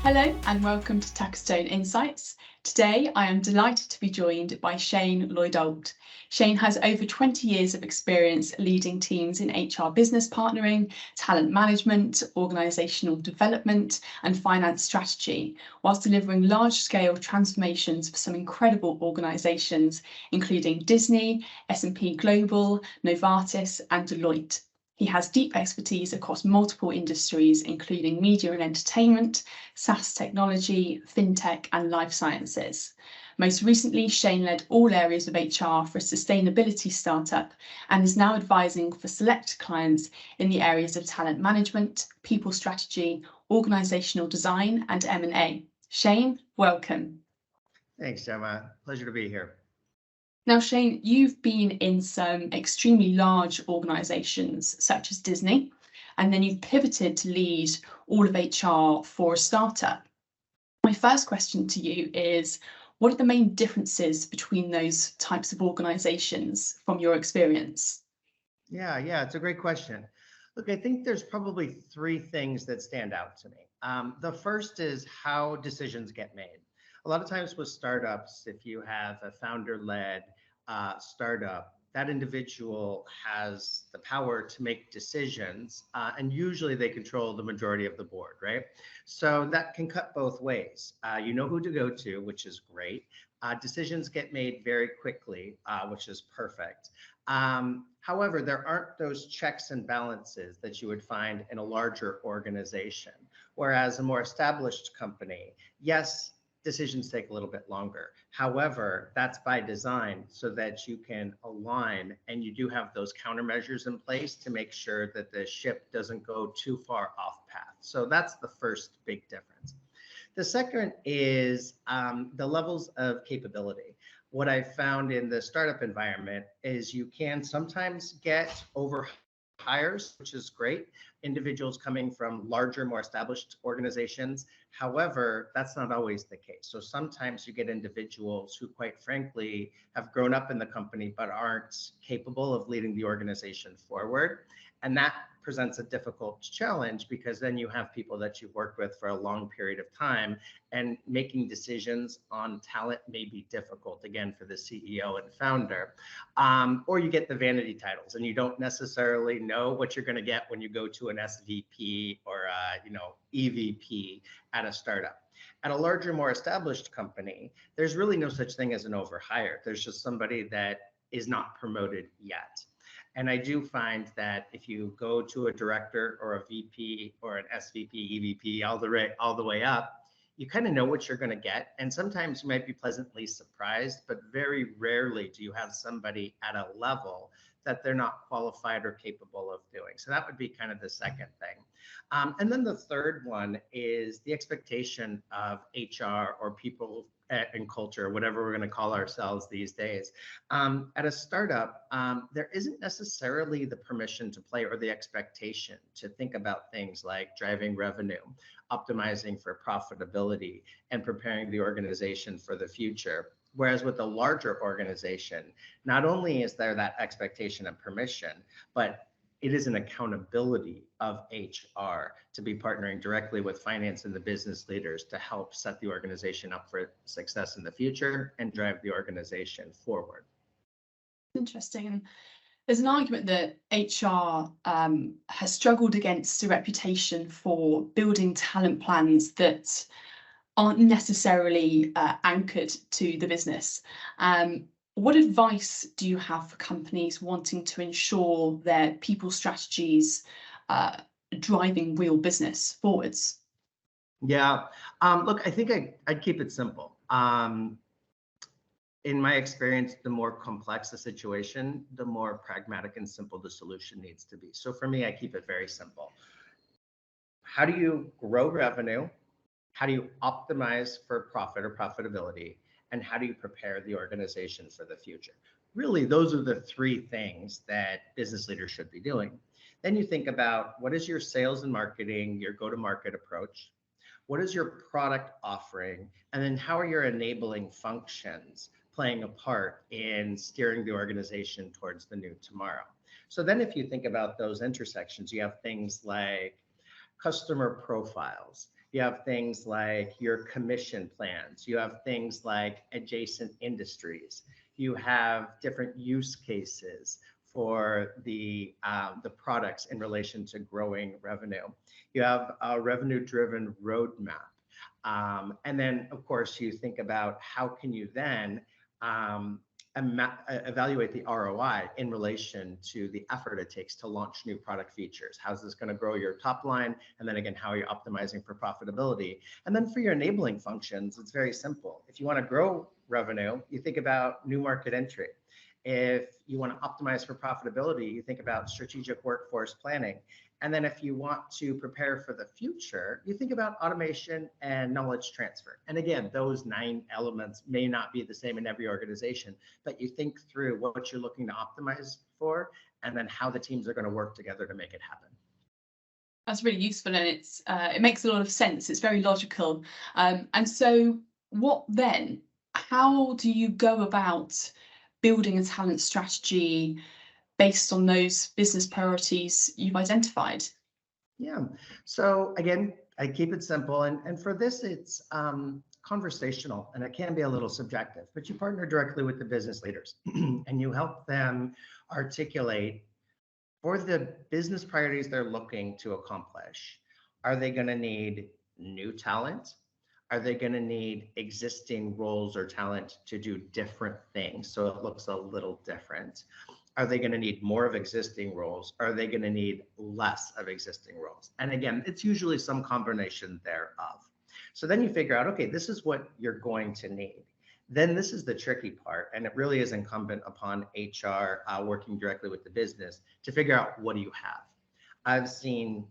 Hello and welcome to Taxstone Insights. Today I am delighted to be joined by Shane Lloyd-Alt. Shane has over 20 years of experience leading teams in HR business partnering, talent management, organisational development and finance strategy, whilst delivering large-scale transformations for some incredible organisations, including Disney, S&P Global, Novartis and Deloitte. He has deep expertise across multiple industries, including media and entertainment, SaaS technology, fintech, and life sciences. Most recently, Shane led all areas of HR for a sustainability startup and is now advising for select clients in the areas of talent management, people strategy, organizational design, and M&A. Shane, welcome. Thanks, Gemma. Pleasure to be here. Now, Shane, you've been in some extremely large organisations such as Disney, and then you've pivoted to lead all of HR for a startup. My first question to you is, what are the main differences between those types of organisations from your experience? Yeah, it's a great question. Look, I think there's probably three things that stand out to me. The first is how decisions get made. A lot of times with startups, if you have a founder-led startup, that individual has the power to make decisions, and usually they control the majority of the board, right? So that can cut both ways. You know who to go to, which is great. Decisions get made very quickly, which is perfect. However, there aren't those checks and balances that you would find in a larger organization. Whereas a more established company, yes, decisions take a little bit longer. However, that's by design so that you can align and you do have those countermeasures in place to make sure that the ship doesn't go too far off path. So that's the first big difference. The second is the levels of capability. What I found in the startup environment is you can sometimes get over hires, which is great, individuals coming from larger, more established organizations. However, that's not always the case. So sometimes you get individuals who, quite frankly, have grown up in the company but aren't capable of leading the organization forward. And that presents a difficult challenge because then you have people that you've worked with for a long period of time, and making decisions on talent may be difficult, again, for the CEO and founder. Or you get the vanity titles and you don't necessarily know what you're going to get when you go to an SVP or EVP at a startup. At a larger, more established company, there's really no such thing as an overhire. There's just somebody that is not promoted yet. And I do find that if you go to a director or a VP or an SVP, EVP, all the way up, you kind of know what you're going to get. And sometimes you might be pleasantly surprised, but very rarely do you have somebody at a level that they're not qualified or capable of doing. So that would be kind of the second thing. And then the third one is the expectation of HR or people and culture, whatever we're going to call ourselves these days. At a startup, there isn't necessarily the permission to play or the expectation to think about things like driving revenue, optimizing for profitability, and preparing the organization for the future. Whereas with a larger organization, not only is there that expectation and permission, but it is an accountability of HR to be partnering directly with finance and the business leaders to help set the organization up for success in the future and drive the organization forward. Interesting. And there's an argument that HR has struggled against a reputation for building talent plans that aren't necessarily anchored to the business. What advice do you have for companies wanting to ensure their people strategies driving real business forwards? Yeah, look, I think I'd keep it simple. In my experience, the more complex the situation, the more pragmatic and simple the solution needs to be. So for me, I keep it very simple. How do you grow revenue? How do you optimize for profit or profitability? And how do you prepare the organization for the future? Really, those are the three things that business leaders should be doing. Then you think about, what is your sales and marketing, your go-to-market approach? What is your product offering? And then how are your enabling functions playing a part in steering the organization towards the new tomorrow? So then if you think about those intersections, you have things like customer profiles. You have things like your commission plans. You have things like adjacent industries. You have different use cases for the products in relation to growing revenue. You have a revenue-driven roadmap. And then, of course, you think about how can you then um, evaluate the ROI in relation to the effort it takes to launch new product features. How's this going to grow your top line? And then again, how are you optimizing for profitability? And then for your enabling functions, it's very simple. If you want to grow revenue, you think about new market entry. If you want to optimize for profitability, you think about strategic workforce planning. And then if you want to prepare for the future, you think about automation and knowledge transfer. And again, those 9 elements may not be the same in every organization, but you think through what you're looking to optimize for, and then how the teams are going to work together to make it happen. That's really useful, and it makes a lot of sense. It's very logical. And so what then? How do you go about building a talent strategy based on those business priorities you've identified? Yeah. So again, I keep it simple. And for this, it's conversational, and it can be a little subjective, but you partner directly with the business leaders and you help them articulate for the business priorities they're looking to accomplish. Are they going to need new talent? Are they going to need existing roles or talent to do different things so it looks a little different? Are they going to need more of existing roles? Are they going to need less of existing roles? And again, it's usually some combination thereof. So then you figure out, okay, this is what you're going to need. Then this is the tricky part, and it really is incumbent upon HR working directly with the business to figure out, what do you have? I've seen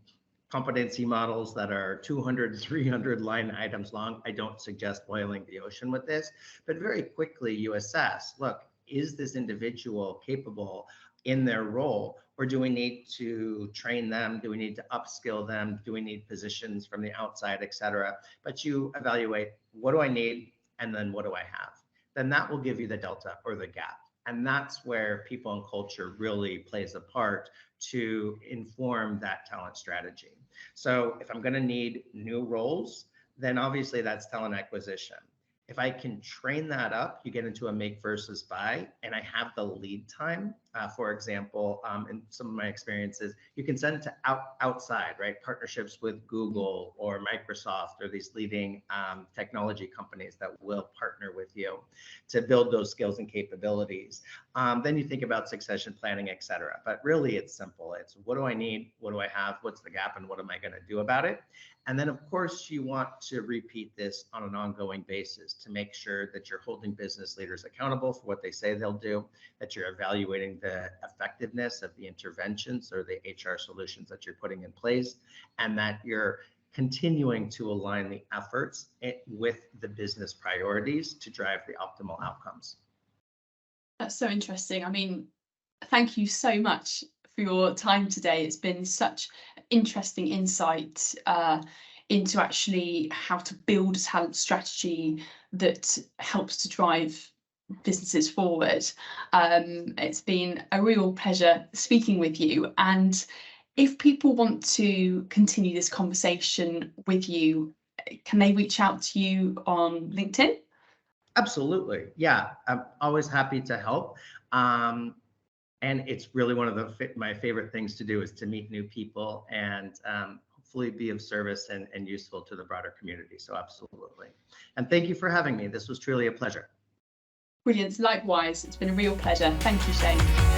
competency models that are 200, 300 line items long. I don't suggest boiling the ocean with this, but very quickly you assess, look, is this individual capable in their role, or do we need to train them? Do we need to upskill them? Do we need positions from the outside, et cetera? But you evaluate, what do I need? And then what do I have? Then that will give you the delta or the gap. And that's where people and culture really plays a part to inform that talent strategy. So if I'm going to need new roles, then obviously that's talent acquisition. If I can train that up, you get into a make versus buy, and I have the lead time. For example, in some of my experiences, you can send it to outside, right? Partnerships with Google or Microsoft or these leading technology companies that will partner with you to build those skills and capabilities. Then you think about succession planning, et cetera. But really, it's simple. It's, what do I need? What do I have? What's the gap? And what am I going to do about it? And then, of course, you want to repeat this on an ongoing basis to make sure that you're holding business leaders accountable for what they say they'll do, that you're evaluating the effectiveness of the interventions or the HR solutions that you're putting in place, and that you're continuing to align the efforts with the business priorities to drive the optimal outcomes. That's so interesting. I mean, thank you so much for your time today. It's been such interesting insight into actually how to build a talent strategy that helps to drive businesses forward. It's been a real pleasure speaking with you. And if people want to continue this conversation with you, can they reach out to you on LinkedIn? Absolutely. Yeah, I'm always happy to help. And it's really one of my favorite things to do is to meet new people and hopefully be of service and useful to the broader community. So absolutely. And thank you for having me. This was truly a pleasure. Brilliant. Likewise, it's been a real pleasure. Thank you, Shane.